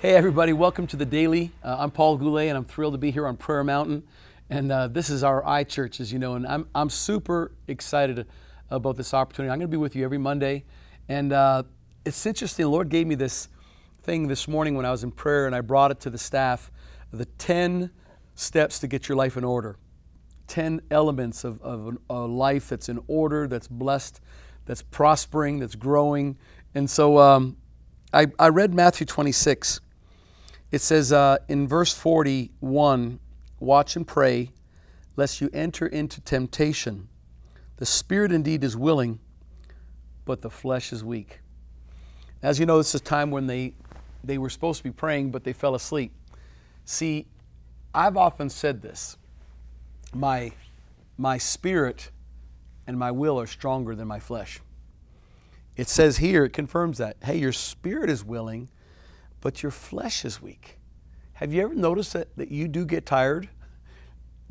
Hey everybody, welcome to the Daily. I'm Paul Goulet and I'm thrilled to be here on Prayer Mountain. And this is our iChurch, as you know, and I'm super excited about this opportunity. I'm going to be with you every Monday. And it's interesting, the Lord gave me this thing this morning when I was in prayer, and I brought it to the staff, the 10 steps to get your life in order. 10 elements of a life that's in order, that's blessed, that's prospering, that's growing. And so I read Matthew 26. It says in verse 41, watch and pray, lest you enter into temptation. The spirit indeed is willing, but the flesh is weak. As you know, this is a time when they were supposed to be praying, but they fell asleep. See, I've often said this. My spirit and my will are stronger than my flesh. It says here, it confirms that. Hey, your spirit is willing, but your flesh is weak. Have you ever noticed that you do get tired?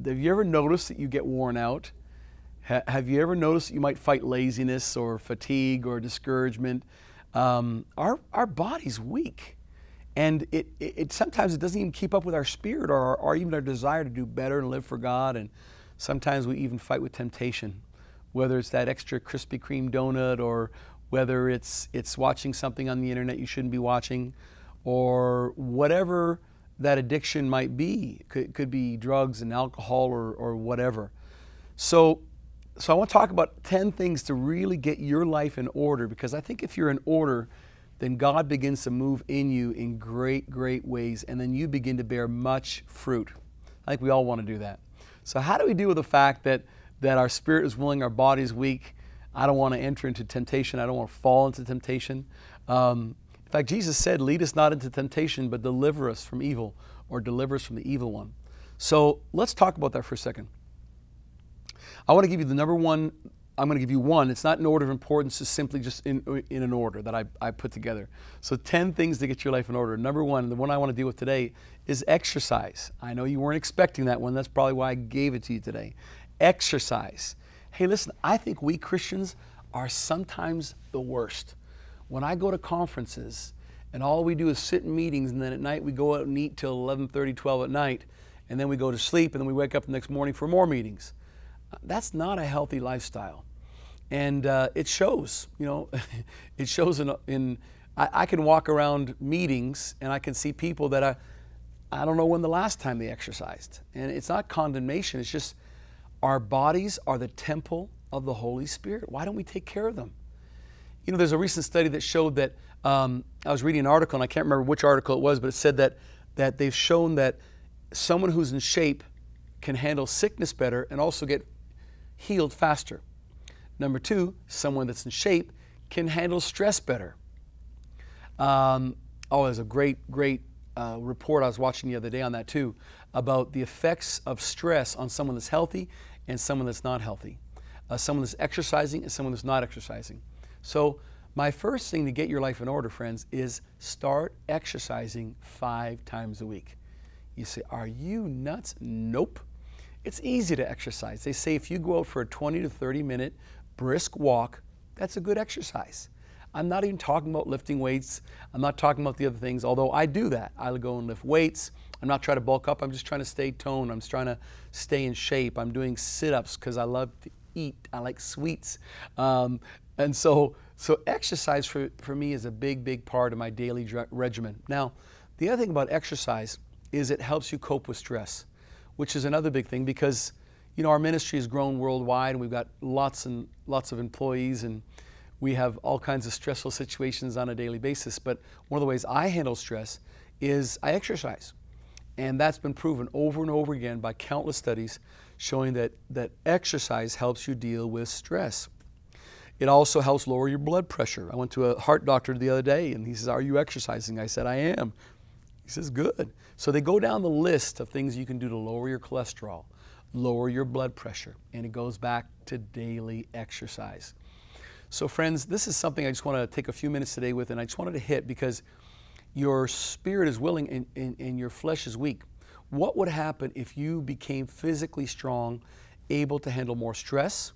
Have you ever noticed that you get worn out? Have you ever noticed that you might fight laziness or fatigue or discouragement? Our body's weak. And it sometimes it doesn't even keep up with our spirit or even our desire to do better and live for God. And sometimes we even fight with temptation, whether it's that extra Krispy Kreme donut or whether it's watching something on the internet you shouldn't be watching, or whatever that addiction might be. It could be drugs and alcohol or whatever. So I want to talk about 10 things to really get your life in order, because I think if you're in order, then God begins to move in you in great, great ways, and then you begin to bear much fruit. I think we all want to do that. So how do we deal with the fact that our spirit is willing, our body is weak? I don't want to enter into temptation. I don't want to fall into temptation. In fact, Jesus said, lead us not into temptation, but deliver us from evil, or deliver us from the evil one. So let's talk about that for a second. I want to give you the number one. I'm going to give you one. It's not in order of importance. It's simply just in an order that I put together. So 10 things to get your life in order. Number one, the one I want to deal with today, is exercise. I know you weren't expecting that one. That's probably why I gave it to you today. Exercise. Hey, listen, I think we Christians are sometimes the worst. When I go to conferences and all we do is sit in meetings, and then at night we go out and eat till 11:30, 12 at night, and then we go to sleep, and then we wake up the next morning for more meetings. That's not a healthy lifestyle. And it shows, you know, it shows I can walk around meetings and I can see people that I don't know when the last time they exercised. And it's not condemnation, it's just our bodies are the temple of the Holy Spirit. Why don't we take care of them? You know, there's a recent study that showed that, I was reading an article, and I can't remember which article it was, but it said that they've shown that someone who's in shape can handle sickness better and also get healed faster. Number two, someone that's in shape can handle stress better. There's a great report I was watching the other day on that too, about the effects of stress on someone that's healthy and someone that's not healthy. Someone that's exercising and someone that's not exercising. So my first thing to get your life in order, friends, is start exercising 5 times a week. You say, are you nuts? Nope. It's easy to exercise. They say if you go out for a 20 to 30 minute brisk walk, that's a good exercise. I'm not even talking about lifting weights. I'm not talking about the other things, although I do that. I go and lift weights. I'm not trying to bulk up. I'm just trying to stay toned. I'm just trying to stay in shape. I'm doing sit-ups because I love to eat. I like sweets. And so exercise for me is a big part of my daily regimen. Now, the other thing about exercise is it helps you cope with stress, which is another big thing, because you know our ministry has grown worldwide, and we've got lots and lots of employees, and we have all kinds of stressful situations on a daily basis. But one of the ways I handle stress is I exercise. And that's been proven over and over again by countless studies showing that exercise helps you deal with stress. It also helps lower your blood pressure. I went to a heart doctor the other day, and he says, are you exercising? I said, I am. He says, good. So they go down the list of things you can do to lower your cholesterol, lower your blood pressure, and it goes back to daily exercise. So friends, this is something I just want to take a few minutes today with, and I just wanted to hit because your spirit is willing and your flesh is weak. What would happen if you became physically strong, able to handle more stress,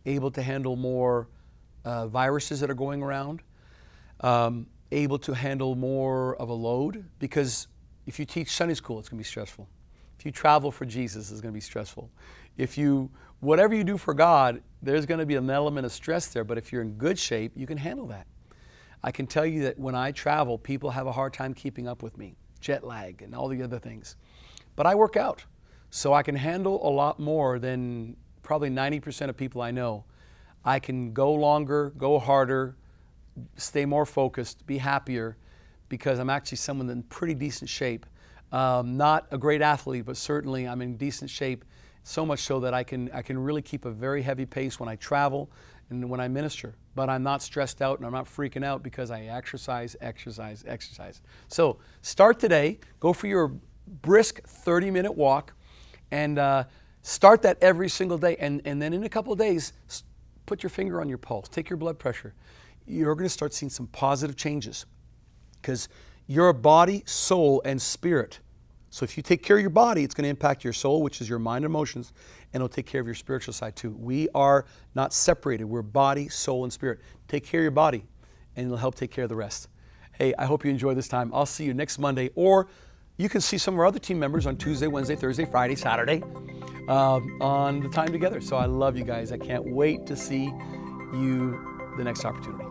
able to handle more viruses that are going around? able to handle more of a load, because if you teach Sunday school, it's going to be stressful. If you travel for Jesus, it's going to be stressful. Whatever you do for God, there's going to be an element of stress there, but if you're in good shape, you can handle that. I can tell you that when I travel, people have a hard time keeping up with me, jet lag and all the other things. But I work out, so I can handle a lot more than probably 90% of people I know. I can go longer, go harder, stay more focused, be happier, because I'm actually someone in pretty decent shape. Not a great athlete, but certainly I'm in decent shape, so much so that I can really keep a very heavy pace when I travel and when I minister. But I'm not stressed out and I'm not freaking out because I exercise. So start today, go for your brisk 30-minute walk, and start that every single day. And then in a couple of days, put your finger on your pulse, take your blood pressure. You're going to start seeing some positive changes, because you're a body, soul, and spirit. So if you take care of your body, it's going to impact your soul, which is your mind and emotions, and it'll take care of your spiritual side too. We are not separated. We're body, soul, and spirit. Take care of your body, and it'll help take care of the rest. Hey, I hope you enjoy this time. I'll see you next Monday, or you can see some of our other team members on Tuesday, Wednesday, Thursday, Friday, Saturday on the time together. So I love you guys. I can't wait to see you the next opportunity.